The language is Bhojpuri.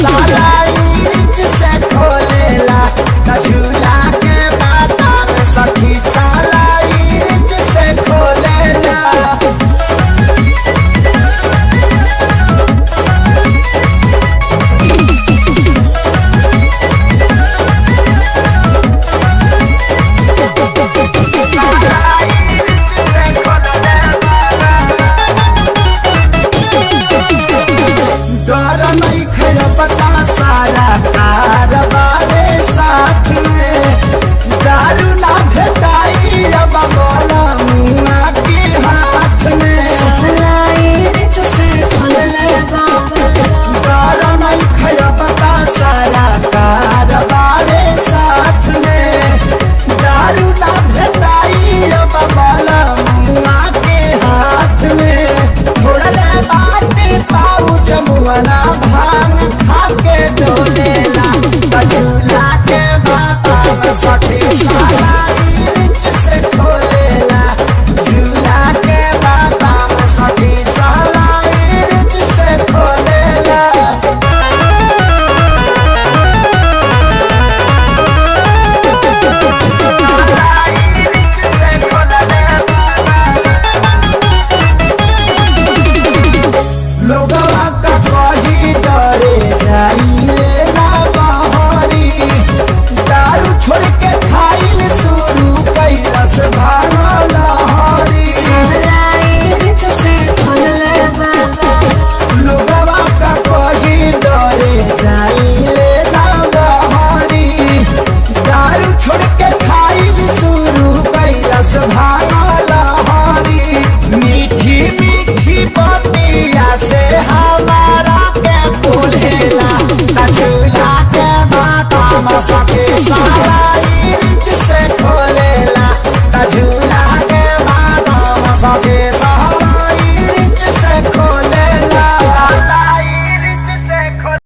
साला इंच से खोलेला झूला के बाटा में सखी साला इंच से खोलेला। डर नहीं खरपता सारा कारबारे साथ में दारू ना भेटाई अब बोला मुआ के हाथ में डर नहीं खरपता सारा कारबारे साथ में दारू ना भेटाई अब बोला मुआ के हाथ में छोड़ले बाटे पाऊ जमुना भांग खाके डोलेला झूला के बाटा में सखी साला इंच से खोलेला झूला के बाटा में सखी साला इंच से खोलेला। लोगवा का कही डरे जाइए ना बहरी दारू छोड़ के खाइल शुरू कैलस भांग लहरी। लोगवा का कही डरे जाइए ना बहरी दारू छोड़ के खाइल शुरू कैलस भांग लहरी। मीठी मीठी बतिया से हमारा के बोलेला झूला के बाटा में सखी साला